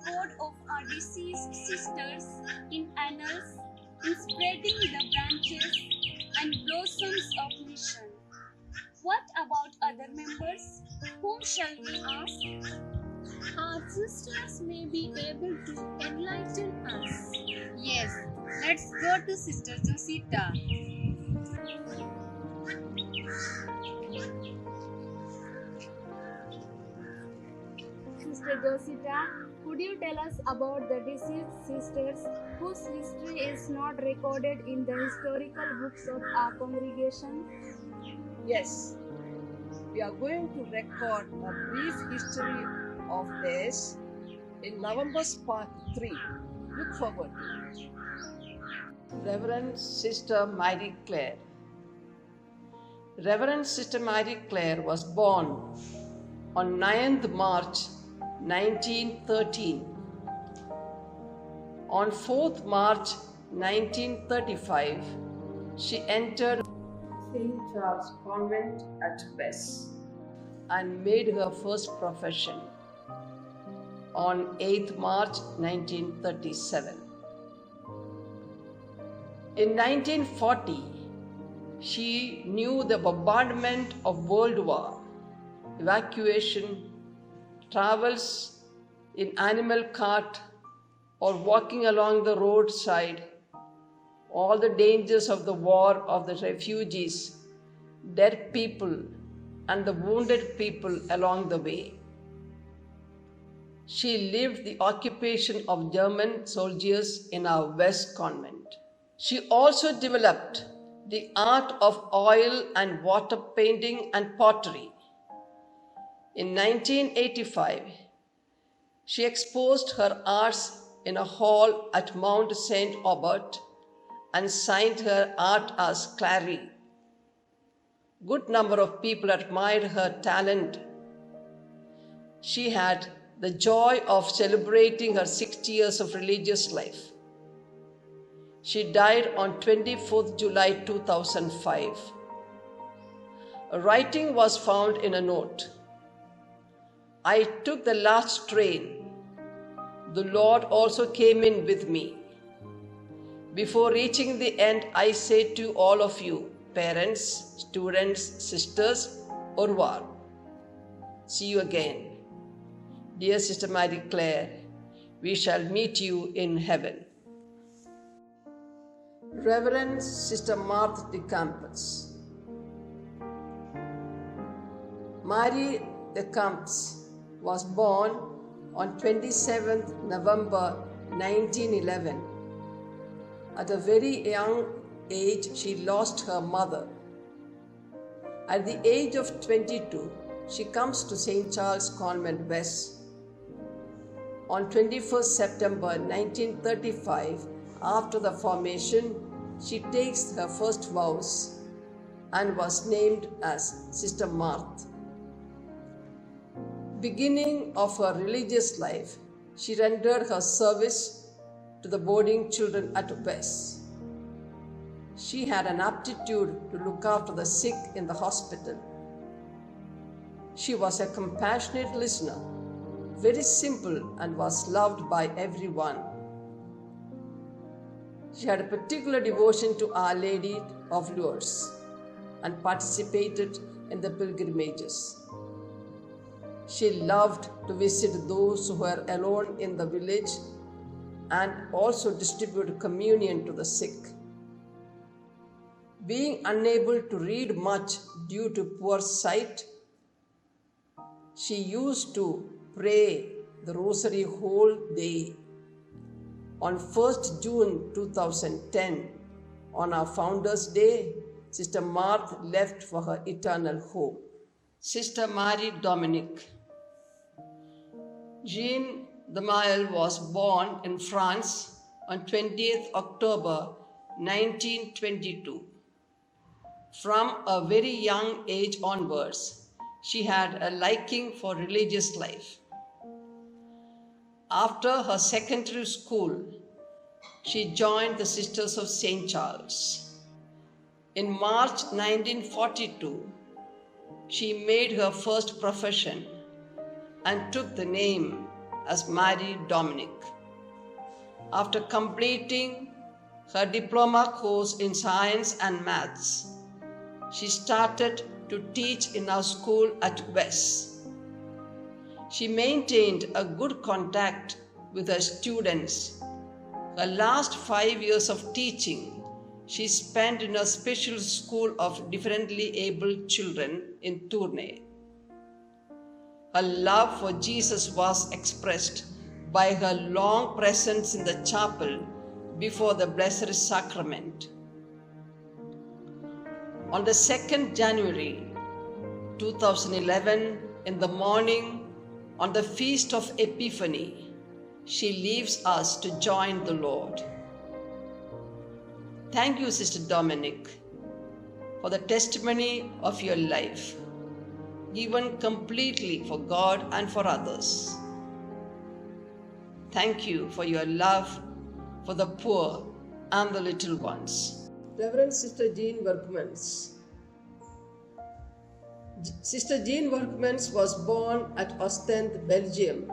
record of our deceased sisters in annals, in spreading the branches and blossoms of mission. What about other members? Whom shall we ask? Our sisters may be able to enlighten us. Yes, let's go to Sister Josita. Sister Josita, could you tell us about the deceased sisters whose history is not recorded in the historical books of our congregation? Yes, we are going to record a brief history of theirs in November's part 3. Look forward to it. Reverend Sister Mary Clare. Reverend Sister Mary Clare was born on 9th March 1913. On 4th March 1935, she entered St.Charles convent at Bess and made her first profession on 8th March 1937. In 1940, she knew the bombardment of World War, evacuation, travels in animal cart or walking along the roadside, all the dangers of the war, of the refugees, dead people and the wounded people along the way. She lived the occupation of German soldiers in our West Convent. She also developed the art of oil and water painting and pottery. In 1985, she exposed her arts in a hall at Mount St. Aubert and signed her art as Clary. Good number of people admired her talent. She had the joy of celebrating her 60 years of religious life. She died on 24th July 2005. A writing was found in a note. I took the last train. The Lord also came in with me. Before reaching the end, I say to all of you, parents, students, sisters, au revoir. See you again. Dear Sister Mary Clare, we shall meet you in heaven. Reverend Sister Martha de Campus. Marie de Campus was born on 27th November 1911. At a very young age, she lost her mother. At the age of 22, she comes to St. Charles Convent West. On 21st September 1935, after the formation, she takes her first vows and was named as Sister Martha. Beginning of her religious life, she rendered her service to the boarding children at West. She had an aptitude to look after the sick in the hospital. She was a compassionate listener, very simple, and was loved by everyone. She had a particular devotion to Our Lady of Lourdes and participated in the pilgrimages. She loved to visit those who were alone in the village and also distribute communion to the sick. Being unable to read much due to poor sight, she used to pray the rosary whole day. On 1st June 2010, on our Founders' Day, Sister Martha left for her eternal home. Sister Marie Dominique. Jean de Maille was born in France on 20th October 1922. From a very young age onwards, she had a liking for religious life. After her secondary school, she joined the Sisters of St. Charles. In March 1942, she made her first profession and took the name as Marie Dominic. After completing her diploma course in science and maths, she started to teach in our school at West. She maintained a good contact with her students. Her last 5 years of teaching she spent in a special school of differently abled children in Tournai. Her love for Jesus was expressed by her long presence in the chapel before the Blessed Sacrament. On the 2nd January 2011, in the morning, on the Feast of Epiphany, she leaves us to join the Lord. Thank you, Sister Dominic, for the testimony of your life, given completely for God and for others. Thank you for your love for the poor and the little ones. Reverend Sister Jean Workmans. Sister Jean Workmans was born at Ostend, Belgium.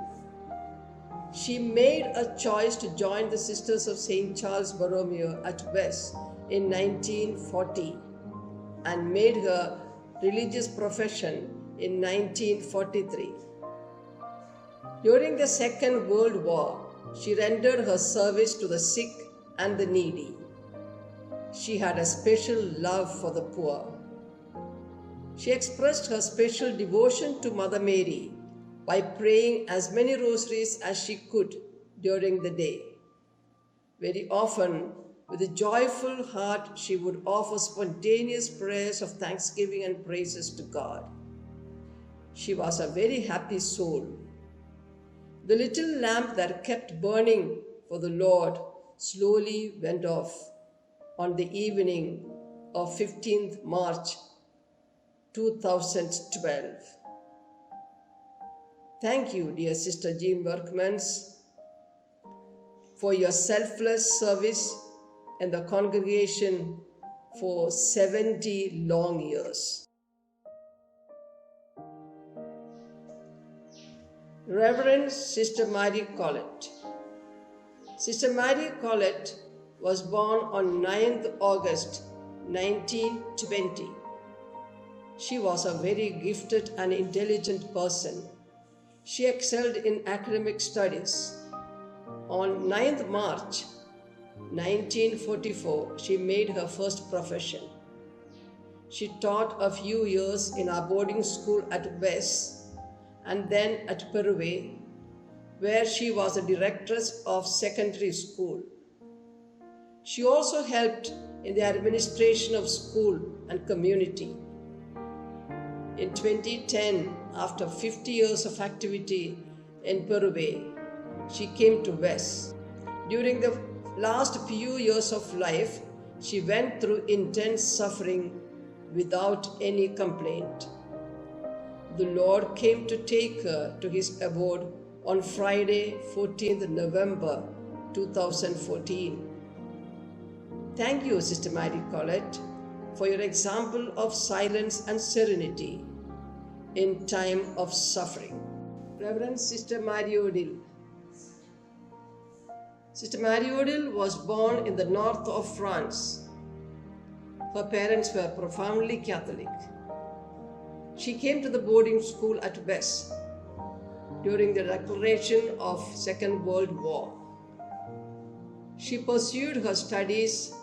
She made a choice to join the Sisters of St.Charles Borromeo at West in 1940 and made her religious profession in 1943. During the Second World War, she rendered her service to the sick and the needy. She had a special love for the poor. She expressed her special devotion to Mother Mary by praying as many rosaries as she could during the day. Very often, with a joyful heart, she would offer spontaneous prayers of thanksgiving and praises to God. She was a very happy soul. The little lamp that kept burning for the Lord slowly went off on the evening of 15th March 2012. Thank you, dear Sister Jean Workmans, for your selfless service in the congregation for 70 long years. Reverend Sister Mary Collett. Sister Mary Collett was born on 9th August 1920. She was a very gifted and intelligent person. She excelled in academic studies. On 9th March 1944, she made her first profession. She taught a few years in our boarding school at West and then at Peruve, where she was a directress of secondary school. She also helped in the administration of school and community. In 2010, after 50 years of activity in Peruve, she came to West. During the last few years of life, she went through intense suffering without any complaint. The Lord came to take her to his abode on Friday, 14th November 2014. Thank you, Sister Mary Collett, for your example of silence and serenity in time of suffering. Reverend Sister Mary Odile. Sister Mary Odile was born in the north of France. Her parents were profoundly Catholic. She came to the boarding school at West during the declaration of Second World War. She pursued her studies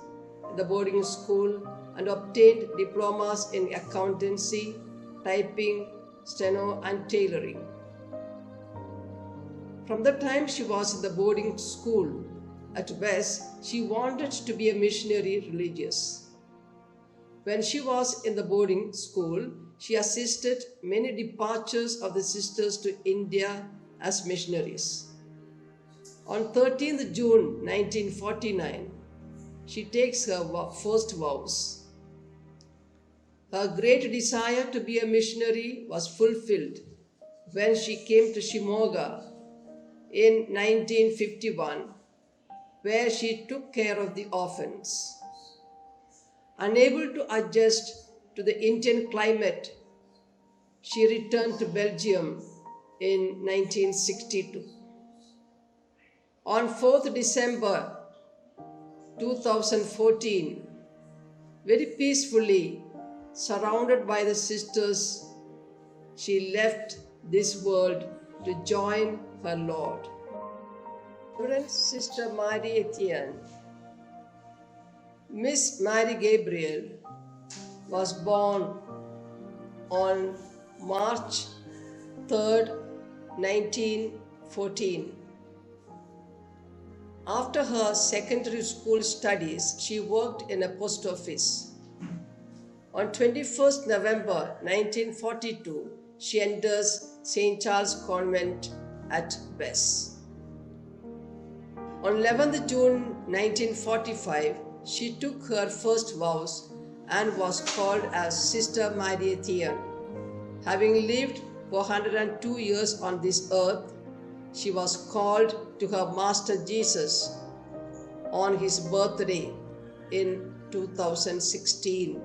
in the boarding school and obtained diplomas in accountancy, typing, steno, and tailoring. From the time she was in the boarding school at West, she wanted to be a missionary religious. When she was in the boarding school, she assisted many departures of the sisters to India as missionaries. On 13th June 1949, she takes her first vows. Her great desire to be a missionary was fulfilled when she came to Shimoga in 1951, where she took care of the orphans. Unable to adjust to the Indian climate, she returned to Belgium in 1962. On 4th December 2014, very peacefully, surrounded by the sisters, she left this world to join her Lord. Reverend Sister Mary Etienne, Miss Mary Gabriel, was born on March 3rd, 1914. After her secondary school studies, she worked in a post office. On 21st November 1942, she enters St. Charles Convent at Bess. On 11th June 1945, she took her first vows and was called as Sister Mary Etienne. Having lived for 102 years on this earth, she was called to her Master Jesus on his birthday in 2016.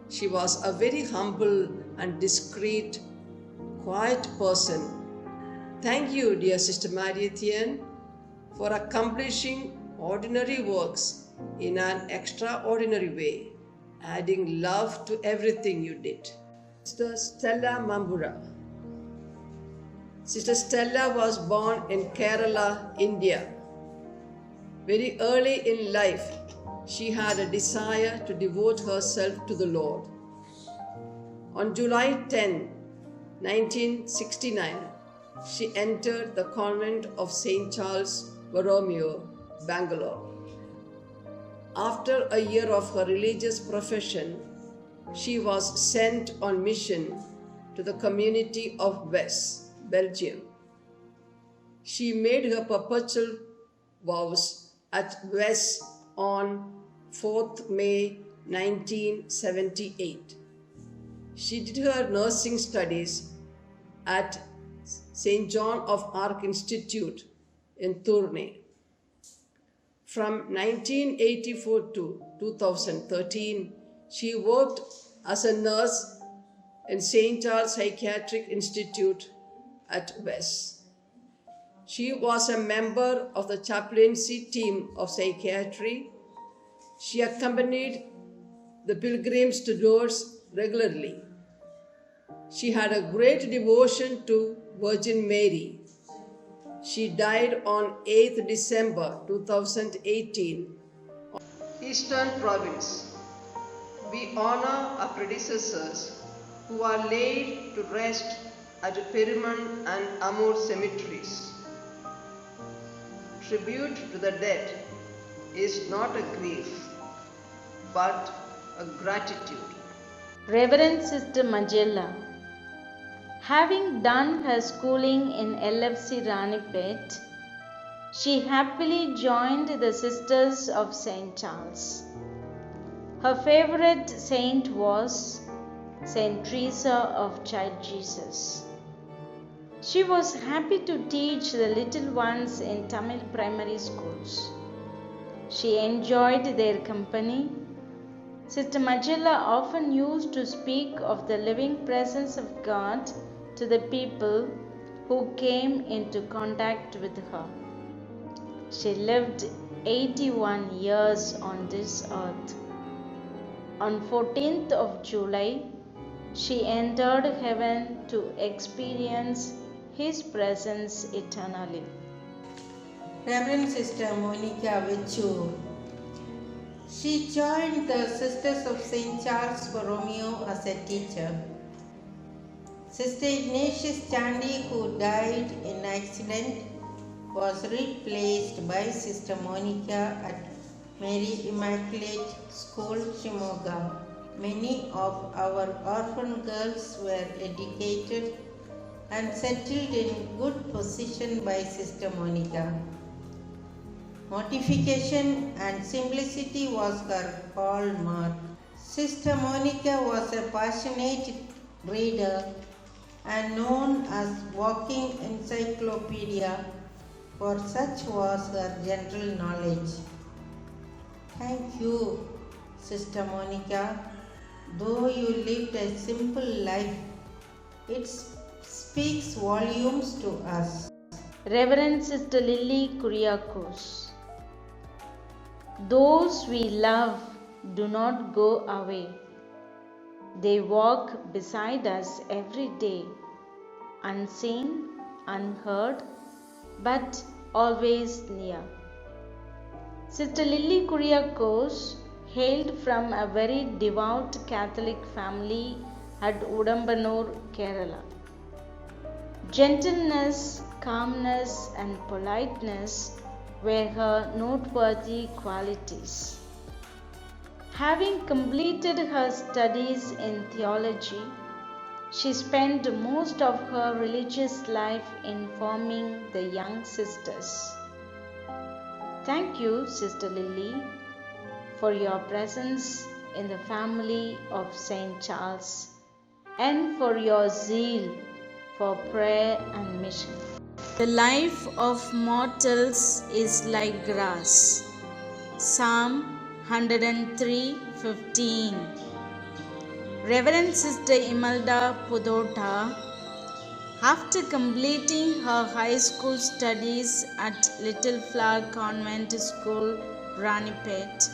She was a very humble and discreet, quiet person. Thank you, dear Sister Mary Etienne, for accomplishing ordinary works in an extraordinary way, adding love to everything you did. Sister Stella Mambura. Sister Stella was born in Kerala, India. Very early in life, she had a desire to devote herself to the Lord. On July 10, 1969, she entered the convent of St. Charles, Borromeo, Bangalore. After a year of her religious profession, she was sent on mission to the community of West, Belgium. She made her perpetual vows at West on 4th May 1978. She did her nursing studies at St. John of Arc Institute in Tournai. From 1984 to 2013, she worked as a nurse in St. Charles Psychiatric Institute at West. She was a member of the chaplaincy team of psychiatry. She accompanied the pilgrims to Lourdes regularly. She had a great devotion to Virgin Mary. She died on 8th December 2018. Eastern Province. We honor our predecessors who are laid to rest at Peruman and Amur cemeteries. Tribute to the dead is not a grief, but a gratitude. Reverend Sister Magella, having done her schooling in LFC Ranipet, she happily joined the Sisters of St. Charles. Her favorite saint was Saint Teresa of Child Jesus. She was happy to teach the little ones in Tamil primary schools. She enjoyed their company. Sister Magella often used to speak of the living presence of God to the people who came into contact with her. She lived 81 years on this earth. On 14th of July, she entered heaven to experience His presence eternally. Reverend Sister Monica Vichur. She joined the Sisters of St. Charles Borromeo as a teacher. Sister Ignatius Chandy, who died in accident, was replaced by Sister Monica at Mary Immaculate School, Shimoga. Many of our orphan girls were educated and settled in good position by Sister Monica. Mortification and simplicity was her hallmark. Sister Monica was a passionate reader and known as walking encyclopedia, for such was her general knowledge. Thank you, Sister Monica. Though you lived a simple life, it speaks volumes to us. Reverend Sister Lily Kuriakos. Those we love do not go away. They walk beside us every day, unseen, unheard, but always near. Sister Lily Kuriakos hailed from a very devout Catholic family at Udambanur, Kerala. Gentleness, calmness, and politeness were her noteworthy qualities. Having completed her studies in theology, she spent most of her religious life in forming the young sisters. Thank you, Sister Lily, for your presence in the family of St. Charles and for your zeal for prayer and mission. The life of mortals is like grass. Psalm 103:15. Reverend Sister Imelda Pudota, after completing her high school studies at Little Flower Convent School, Ranipet,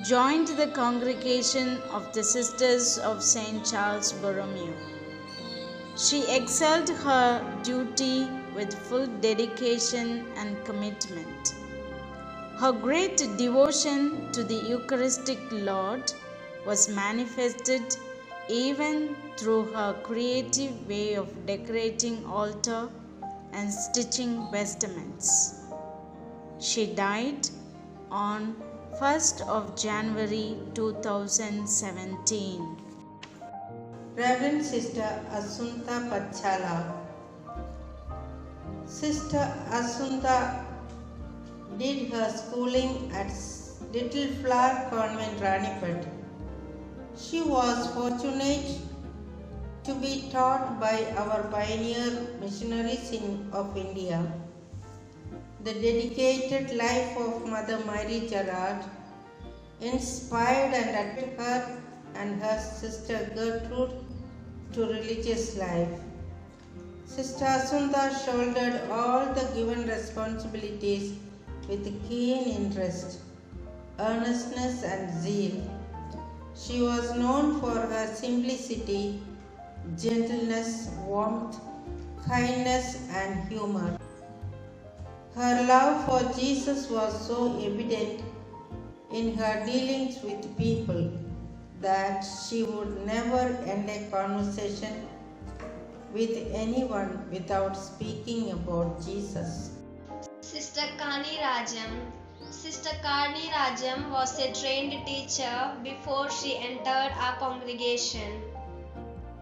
joined the congregation of the Sisters of St. Charles Borromeo. She excelled her duty with full dedication and commitment. Her great devotion to the Eucharistic Lord was manifested even through her creative way of decorating altar and stitching vestments. She died on 1st of January 2017. Reverend Sister Asunta Pachala. Sister Asunta did her schooling at Little Flower Convent, Ranipet. She was fortunate to be taught by our pioneer missionaries of India. The dedicated life of Mother Mary Gerard inspired and attracted her and her sister Gertrude to religious life. Sister Asunda shouldered all the given responsibilities with keen interest, earnestness, and zeal. She was known for her simplicity, gentleness, warmth, kindness, and humor. Her love for Jesus was so evident in her dealings with people that she would never end a conversation with anyone without speaking about Jesus. Sister Kani Rajam. Sister Kani Rajam was a trained teacher before she entered our congregation.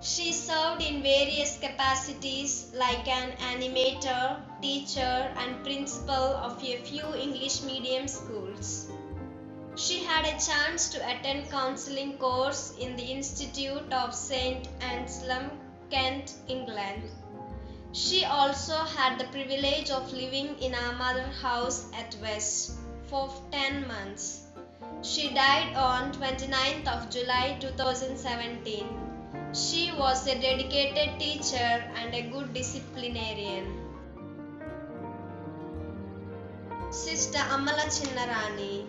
She served in various capacities like an animator, teacher, and principal of a few English medium schools. She had a chance to attend counseling course in the Institute of St. Anselm, Kent, England. She also had the privilege of living in our mother house at West for 10 months. She died on 29th of July 2017. She was a dedicated teacher and a good disciplinarian. Sister Amala Chinnarani.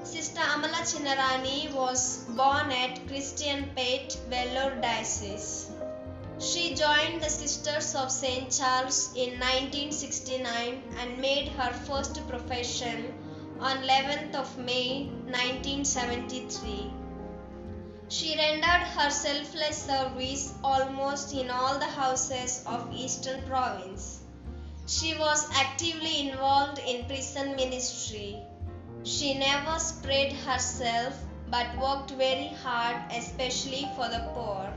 Sister Amala Chinnarani was born at Christian Pate, Vellore Diocese. She joined the Sisters of St. Charles in 1969 and made her first profession on 11th of May 1973. She rendered her selfless service almost in all the houses of Eastern Province. She was actively involved in prison ministry. She never spread herself but worked very hard, especially for the poor.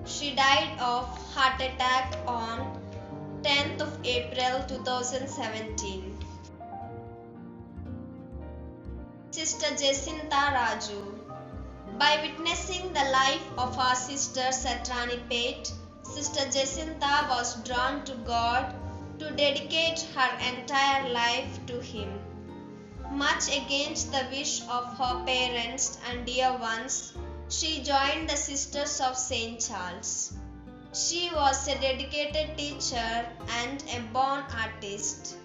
She died of heart attack on 10th of April 2017. Sister Jacinta Raju. By witnessing the life of our sisters at Ranipet, Sister Jacinta was drawn to God to dedicate her entire life to Him. Much against the wish of her parents and dear ones, she joined the Sisters of St. Charles. She was a dedicated teacher and a born artist.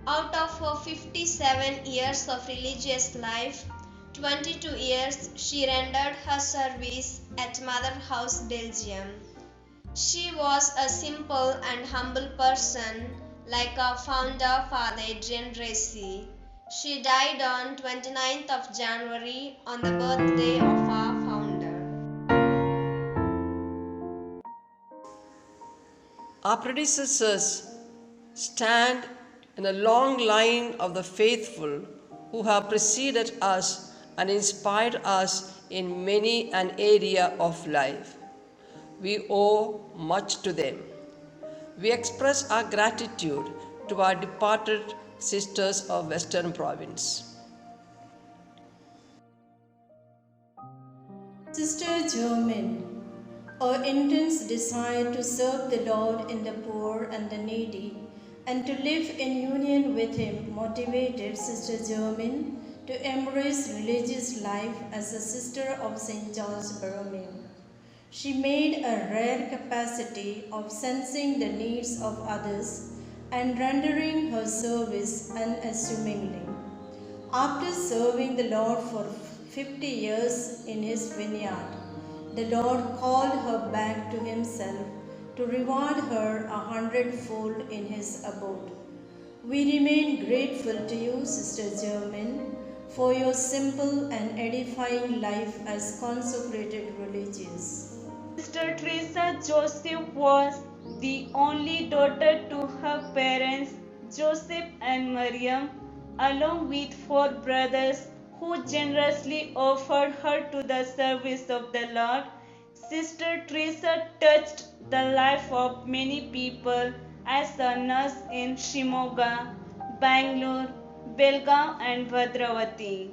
Out of her 57 years of religious life, 22 years she rendered her service at Mother House, Belgium. She was a simple and humble person, like our founder, Father Adrian Racy. She died on 29th of January on the birthday of our founder. Our predecessors stand in a long line of the faithful who have preceded us and inspired us in many an area of life. We owe much to them. We express our gratitude to our departed sisters of Western Province. Sister Germaine, her intense desire to serve the Lord in the poor and the needy and to live in union with Him motivated Sister Germaine to embrace religious life as a sister of St. Charles Borromeo. She made a rare capacity of sensing the needs of others and rendering her service unassumingly. After serving the Lord for 50 years in His vineyard, the Lord called her back to Himself to reward her 100-fold in His abode. We remain grateful to you, Sister Germaine, for your simple and edifying life as consecrated religious. Sister Teresa Joseph was the only daughter to her parents, Joseph and Miriam, along with 4 brothers who generously offered her to the service of the Lord. Sister Teresa touched the life of many people as a nurse in Shimoga, Bangalore, Belgaum, and Bhadravati.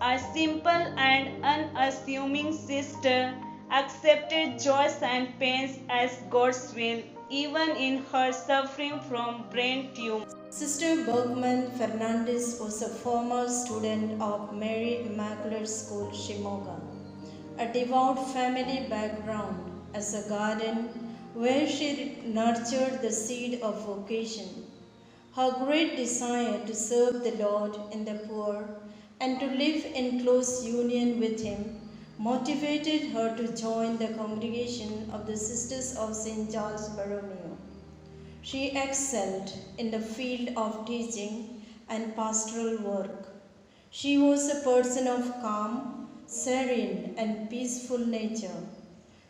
A simple and unassuming sister accepted joys and pains as God's will, even in her suffering from brain tumor. Sister Bergman Fernandez was a former student of Mary Immaculate School, Shimoga. A devout family background as a garden where she nurtured the seed of vocation. Her great desire to serve the Lord in the poor and to live in close union with Him motivated her to join the congregation of the Sisters of St. Charles Borromeo. She excelled in the field of teaching and pastoral work. She was a person of calm, serene, and peaceful nature.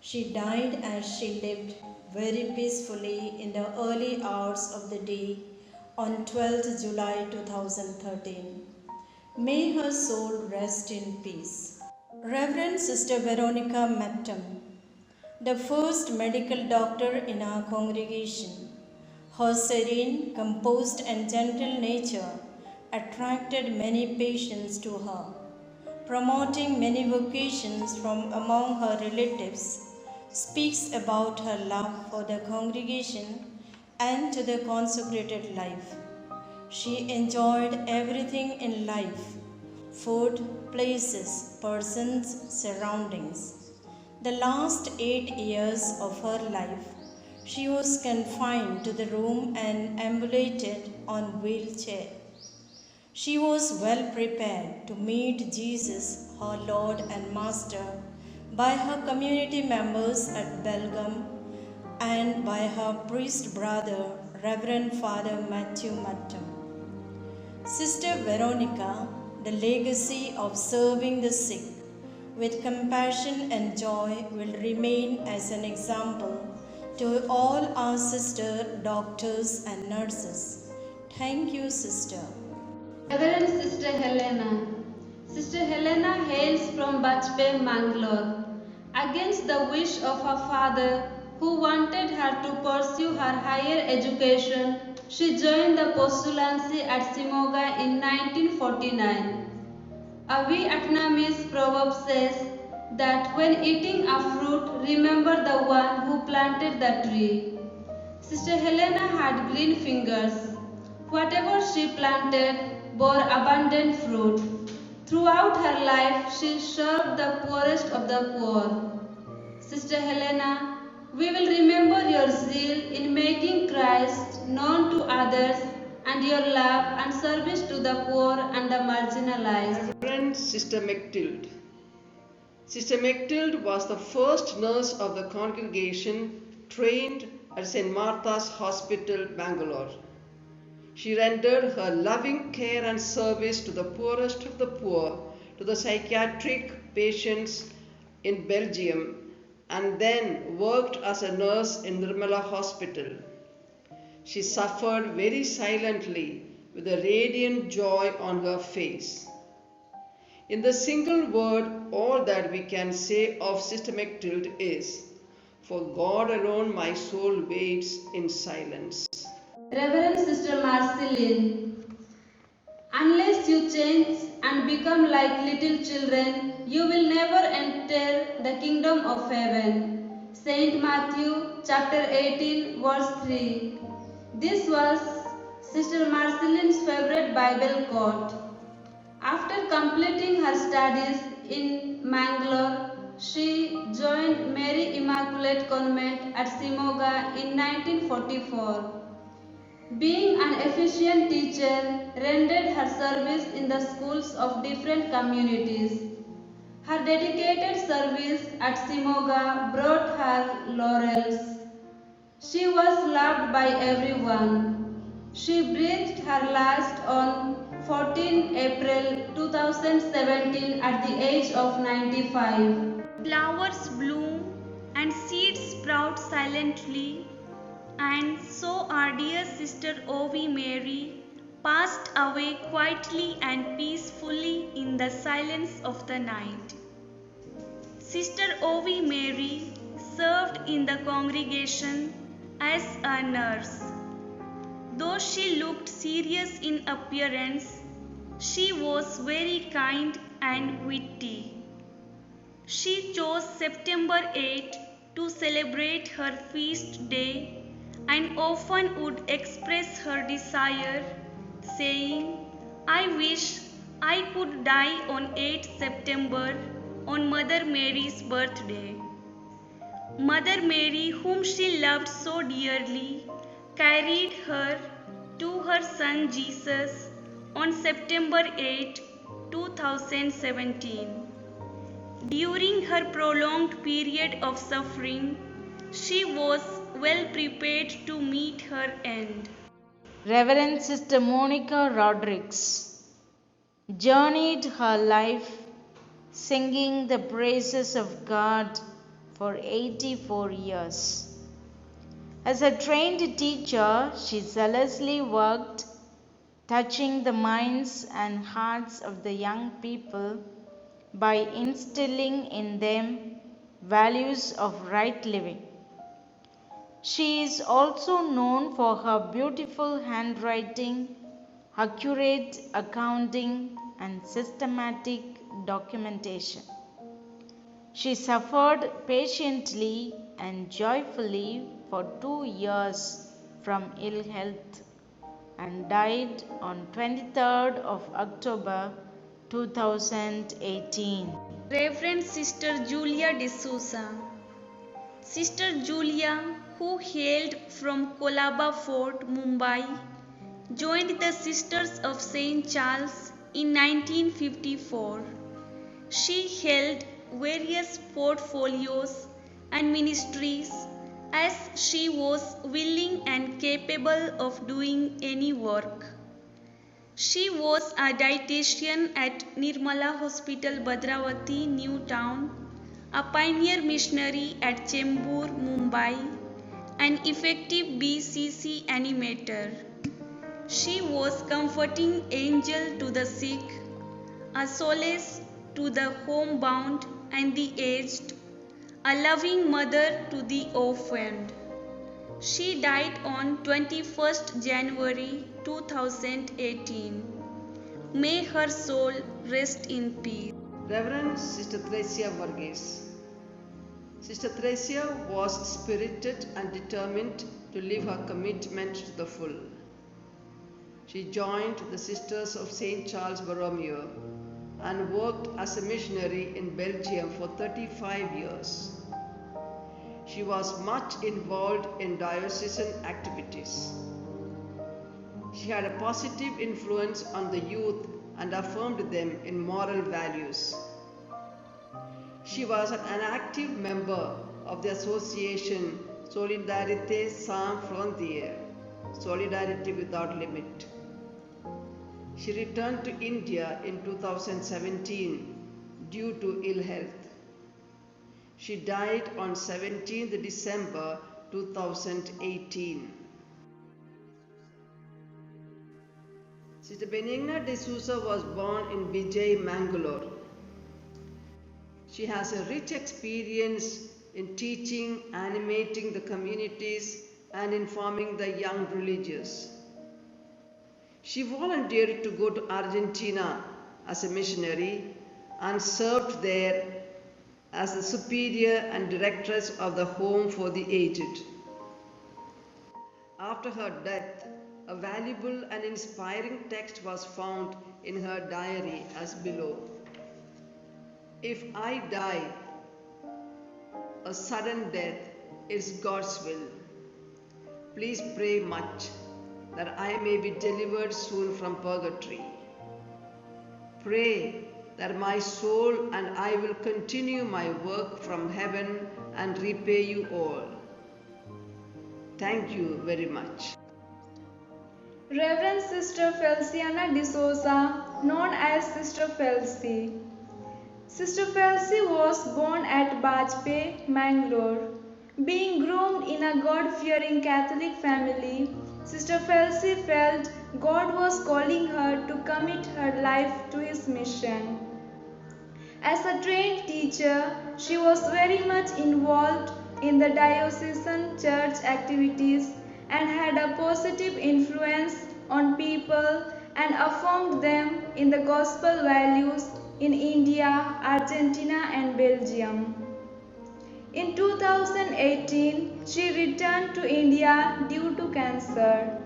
She died as she lived very peacefully in the early hours of the day on 12th July 2013. May her soul rest in peace. Reverend Sister Veronica Mattam, the first medical doctor in our congregation. Her serene, composed, and gentle nature attracted many patients to her, promoting many vocations from among her relatives, speaks about her love for the congregation and to the consecrated life. She enjoyed everything in life: food, places, persons, surroundings. The last 8 years of her life, she was confined to the room and ambulated on wheelchair. She was well prepared to meet Jesus, her Lord and Master, by her community members at Belgaum and by her priest brother, Reverend Father Matthew Mattam. Sister Veronica, the legacy of serving the sick with compassion and joy will remain as an example to all our sister doctors and nurses. Thank you, Sister. Reverend Sister Helena. Sister Helena hails from Bachpe, Mangalore. Against the wish of her father, who wanted her to pursue her higher education, she joined the postulancy at Shimoga in 1949. A Vietnamese proverb says that when eating a fruit, remember the one who planted the tree. Sister Helena had green fingers. Whatever she planted bore abundant fruit. Throughout her life, she served the poorest of the poor. Sister Helena We will remember your zeal in making Christ known to others and your love and service to the poor and the marginalized. Reverend Sister McTild. Sister McTild was the first nurse of the congregation trained at St. Martha's Hospital, Bangalore. She rendered her loving care and service to the poorest of the poor, to the psychiatric patients in Belgium, and then worked as a nurse in Nirmala Hospital. She suffered very silently with a radiant joy on her face. In the single word, all that we can say of Sister McTild is, "For God alone my soul waits in silence." Reverend Sister Marceline, unless you change and become like little children, you will never enter the kingdom of heaven. Saint Matthew chapter 18 verse 3. This was Sister Marceline's favorite Bible quote. After completing her studies in Mangalore, she joined Mary Immaculate Convent at Simoga in 1944. Being an efficient teacher rendered her service in the schools of different communities. Her dedicated service at Simoga brought her laurels. She was loved by everyone. She breathed her last on 14 April 2017 at the age of 95. Flowers bloom and seeds sprout silently, and so our dear Sister O.V. Mary passed away quietly and peacefully in the silence of the night. Sister O.V. Mary served in the congregation as a nurse. Though she looked serious in appearance, she was very kind and witty. She chose September 8 to celebrate her feast day and often would express her desire, saying, "I wish I could die on 8 September on Mother Mary's birthday." Mother Mary, whom she loved so dearly, carried her to her son Jesus on September 8, 2017. During her prolonged period of suffering, she was well prepared to meet her end. Reverend Sister Monica Rodriguez journeyed her life singing the praises of God for 84 years. As a trained teacher, she zealously worked, touching the minds and hearts of the young people by instilling in them values of right living. She is also known for her beautiful handwriting, accurate accounting, and systematic documentation. She suffered patiently and joyfully for 2 years from ill health and died on 23rd of October 2018. Reverend Sister Julia D'Souza. Sister Julia, who hailed from Colaba Fort, Mumbai, joined the Sisters of St. Charles in 1954. She held various portfolios and ministries as she was willing and capable of doing any work. She was a dietitian at Nirmala Hospital, Bhadravati, New Town, a pioneer missionary at Chembur, Mumbai, an effective BCC animator. She was comforting angel to the sick, a solace to the homebound and the aged, a loving mother to the orphaned. She died on 21st January 2018. May her soul rest in peace. Reverend Sister Theresia Varghese. Sister Theresia was spirited and determined to live her commitment to the full. She joined the Sisters of St. Charles Borromeo and worked as a missionary in Belgium for 35 years. She was much involved in diocesan activities. She had a positive influence on the youth and affirmed them in moral values. She was an active member of the association Solidarité Sans Frontières, Solidarity Without Limit. She returned to India in 2017 due to ill health. She died on 17th December 2018. Sister Benigna D'Souza was born in Vijay, Mangalore. She has a rich experience in teaching, animating the communities, and informing the young religious. She volunteered to go to Argentina as a missionary and served there as the superior and directress of the Home for the Aged. After her death, a valuable and inspiring text was found in her diary as below. If I die a sudden death, it's God's will. Please pray much that I may be delivered soon from purgatory. Pray that my soul and I will continue my work from heaven and repay you all. Thank you very much. Reverend Sister Feliciana D'Souza, known as Sister Felci. Sister Felci was born at Bajpe, Mangalore. Being groomed in a God-fearing Catholic family, Sister Felci felt God was calling her to commit her life to His mission. As a trained teacher, she was very much involved in the diocesan church activities and had a positive influence on people and affirmed them in the gospel values in India, Argentina, and Belgium. In 2018, she returned to India due to cancer.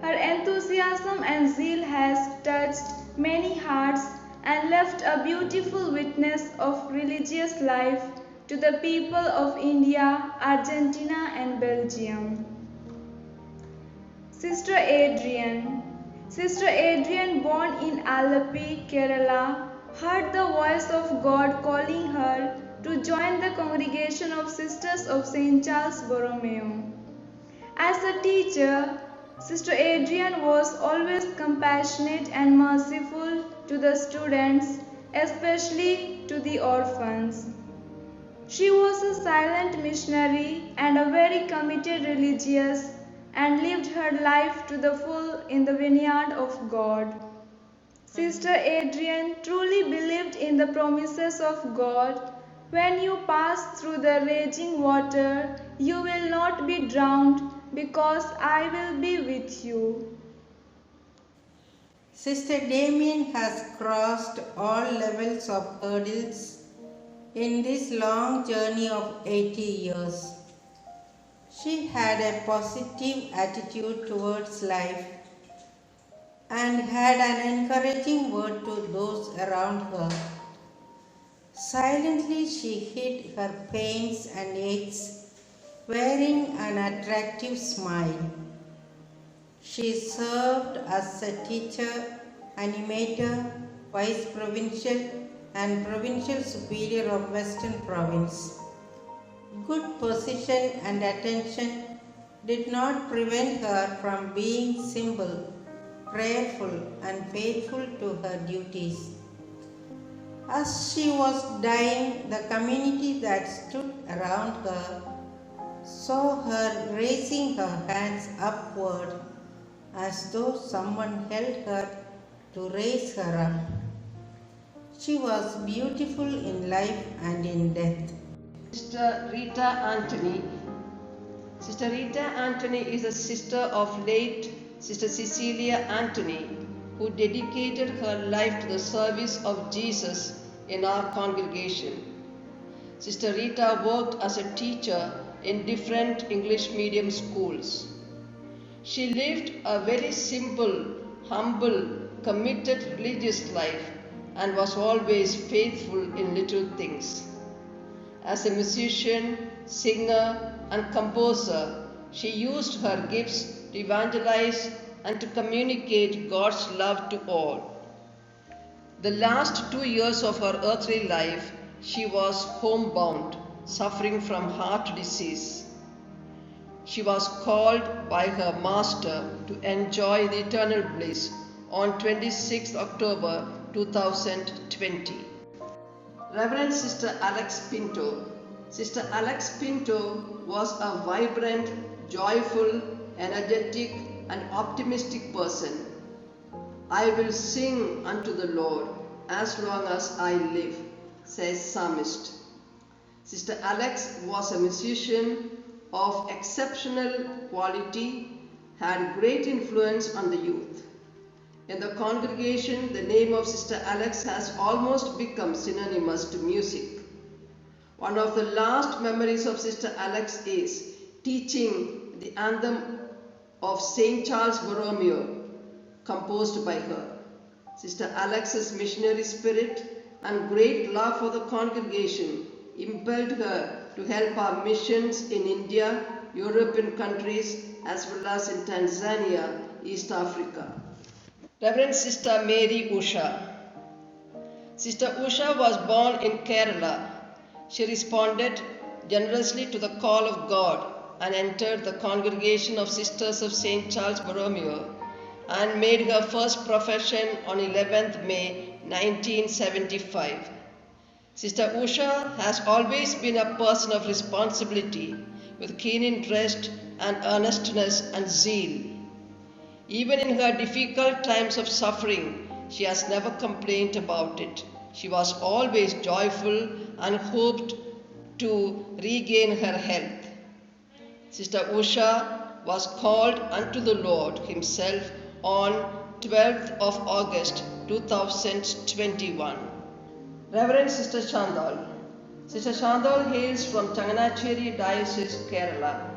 Her enthusiasm and zeal has touched many hearts and left a beautiful witness of religious life to the people of India, Argentina, and Belgium. Sister Adrian. Sister Adrian, born in Alleppey, Kerala, heard the voice of God calling her to join the congregation of Sisters of St.Charles, Borromeo. As a teacher, Sister Adrian was always compassionate and merciful to the students, especially to the orphans. She was a silent missionary and a very committed religious and lived her life to the full in the vineyard of God. Sister Adrian truly believed in the promises of God. When you pass through the raging water, you will not be drowned, because I will be with you. Sister Damien has crossed all levels of hurdles in this long journey of 80 years. She had a positive attitude towards life and had an encouraging word to those around her. Silently she hid her pains and aches, wearing an attractive smile. She served as a teacher, animator, vice provincial and provincial superior of Western Province. Good position and attention did not prevent her from being simple, prayerful and faithful to her duties. As she was dying, the community that stood around her saw her raising her hands upward as though someone held her to raise her up. She was beautiful in life and in death. Sister Rita Anthony. Sister Rita Anthony is a sister of late Sister Cecilia Anthony, who dedicated her life to the service of Jesus in our congregation. Sister Rita worked as a teacher in different English medium schools. She lived a very simple, humble, committed religious life and was always faithful in little things. As a musician, singer, and composer, she used her gifts to evangelize and to communicate God's love to all. The last 2 years of her earthly life, she was homebound, suffering from heart disease. She was called by her master to enjoy the eternal bliss on 26 October 2020. Reverend Sister Alex Pinto. Sister Alex Pinto was a vibrant, joyful, energetic, and optimistic person. I will sing unto the Lord as long as I live, says psalmist. Sister Alex was a musician of exceptional quality, had great influence on the youth. In the congregation, the name of Sister Alex has almost become synonymous to music. One of the last memories of Sister Alex is teaching the anthem of St.Charles Borromeo, composed by her. Sister Alex's missionary spirit and great love for the congregation impelled her to help our missions in India, European countries, as well as in Tanzania, East Africa. Reverend Sister Mary Usha. Sister Usha was born in Kerala. She responded generously to the call of God and entered the congregation of Sisters of St. Charles Borromeo and made her first profession on 11th May 1975. Sister Usha has always been a person of responsibility with keen interest and earnestness and zeal. Even in her difficult times of suffering, she has never complained about it. She was always joyful and hoped to regain her health. Sister Usha was called unto the Lord Himself on 12th of August 2021. Reverend Sister Chandal. Sister Chandal hails from Changanacheri Diocese, Kerala.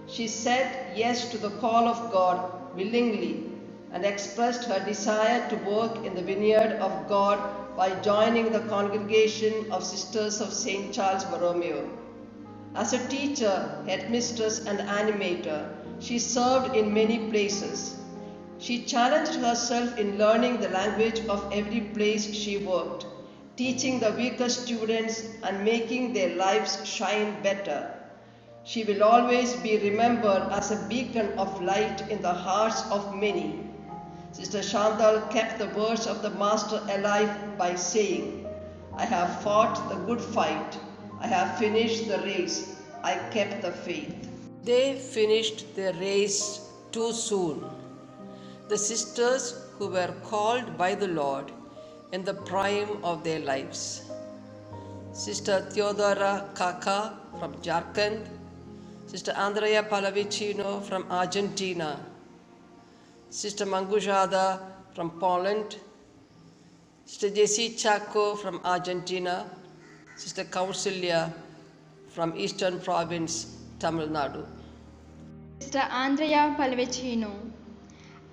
She said yes to the call of God willingly and expressed her desire to work in the vineyard of God by joining the congregation of Sisters of St. Charles Borromeo. As a teacher, headmistress, and animator, she served in many places. She challenged herself in learning the language of every place she worked, teaching the weaker students and making their lives shine better. She will always be remembered as a beacon of light in the hearts of many. Sister Chandal kept the words of the Master alive by saying, I have fought the good fight. I have finished the race. I kept the faith. They finished their race too soon. The sisters who were called by the Lord in the prime of their lives. Sister Theodora Kaka from Jharkhand, Sister Andrea Pallavicino from Argentina, Sister Mangujada from Poland, Sister Jessie Chaco from Argentina, Sister Kausalya from Eastern Province, Tamil Nadu. Sister Andrea Pallavicino.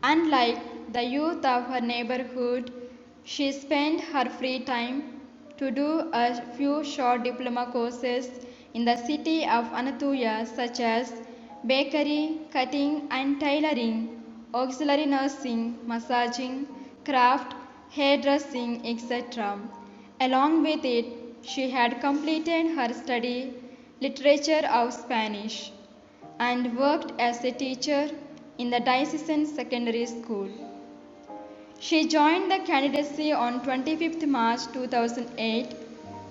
Unlike the youth of her neighborhood, she spent her free time to do a few short diploma courses in the city of Anatuya, such as bakery, cutting and tailoring, auxiliary nursing, massaging, craft, hairdressing, etc. Along with it, she had completed her study literature of Spanish and worked as a teacher in the diocesan secondary school. She joined the candidacy on 25th March 2008,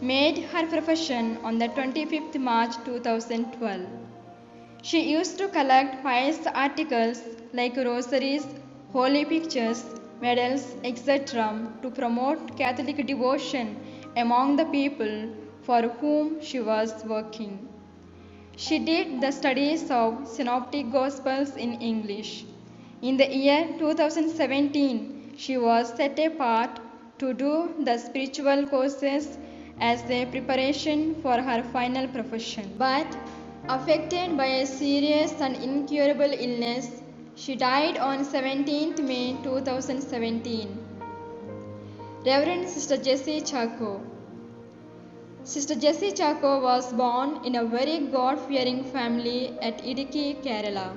made her profession on the 25th March 2012. She used to collect pious articles like rosaries, holy pictures, medals, etc. to promote Catholic devotion among the people for whom she was working. She did the studies of Synoptic Gospels in English. In the year 2017, she was set apart to do the spiritual courses as a preparation for her final profession. But, affected by a serious and incurable illness, she died on 17th May 2017. Reverend Sister Jessie Chaco. Sister Jessie Chako was born in a very God-fearing family at Idiki, Kerala.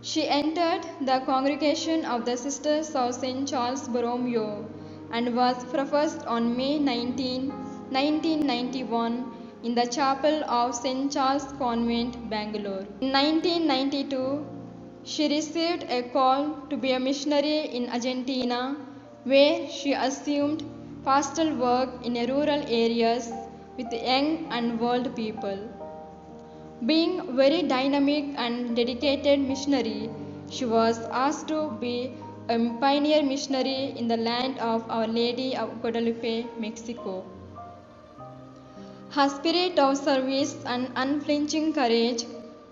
She entered the congregation of the Sisters of St.Charles, Borromeo, and was professed on May 19, 1991 in the chapel of St. Charles Convent, Bangalore. In 1992, she received a call to be a missionary in Argentina, where she assumed pastoral work in rural areas with young and old people. Being very dynamic and dedicated missionary, she was asked to be a pioneer missionary in the land of Our Lady of Guadalupe, Mexico. Her spirit of service and unflinching courage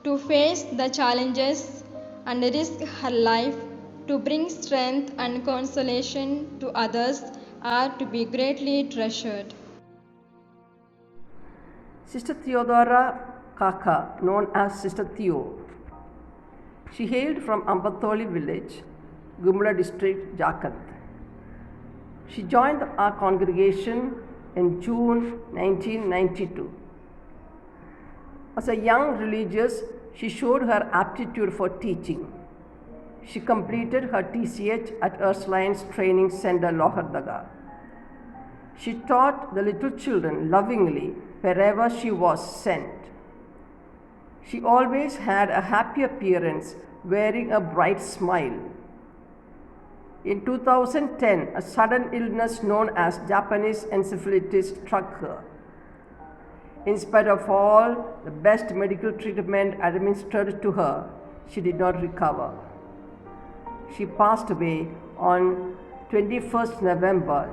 to face the challenges and risk her life to bring strength and consolation to others are to be greatly treasured. Sister Theodora Kaka, known as Sister Theo. She hailed from Ambatholi village, Gumla district, Jharkhand. She joined our congregation in June 1992. As a young religious, she showed her aptitude for teaching. She completed her TCH at Ursuline's Training Center, Lohardaga. She taught the little children lovingly wherever she was sent. She always had a happy appearance, wearing a bright smile. In 2010, a sudden illness known as Japanese encephalitis struck her. In spite of all the best medical treatment administered to her, she did not recover. She passed away on 21st November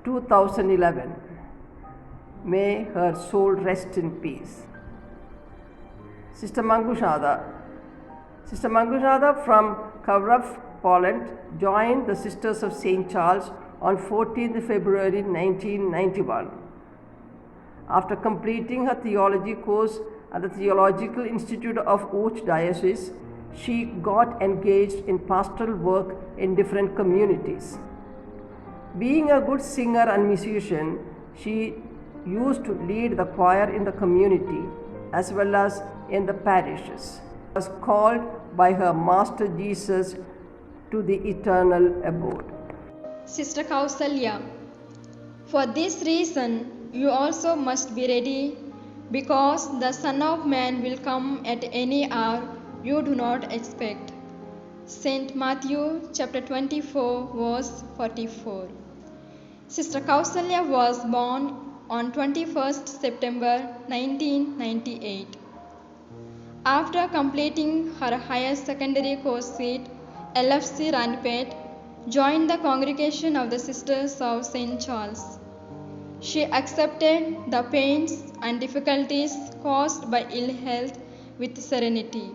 2011. May her soul rest in peace. Sister Mangushada from Kowrów, Poland, joined the Sisters of St. Charles on 14th February 1991. After completing her theology course at the Theological Institute of Uch Diocese, she got engaged in pastoral work in different communities. Being a good singer and musician, she used to lead the choir in the community as well as in the parishes. She was called by her Master Jesus to the eternal abode. Sister Kausalya, for this reason you also must be ready, because the Son of Man will come at any hour you do not expect. St. Matthew chapter 24 verse 44. Sister Kausalya was born on 21st September 1998. After completing her higher secondary course at LFC Ranipet, joined the congregation of the Sisters of St. Charles. She accepted the pains and difficulties caused by ill health with serenity.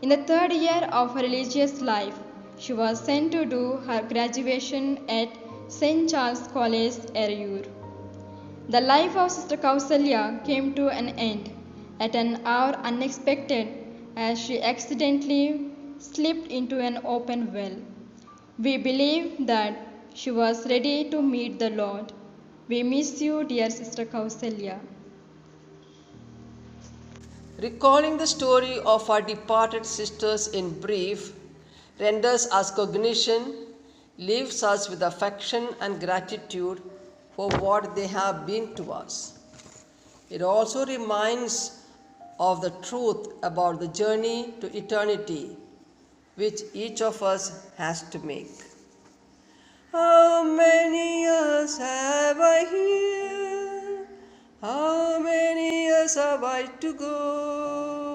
In the third year of her religious life, she was sent to do her graduation at St. Charles College, Erayur. The life of Sister Kausalya came to an end at an hour unexpected as she accidentally slipped into an open well. We believe that she was ready to meet the Lord. We miss you, dear Sister Kausalya. Recalling the story of our departed sisters in brief renders us cognition, leaves us with affection and gratitude for what they have been to us. It also reminds of the truth about the journey to eternity which each of us has to make. How many years have I here? How many years have I to go?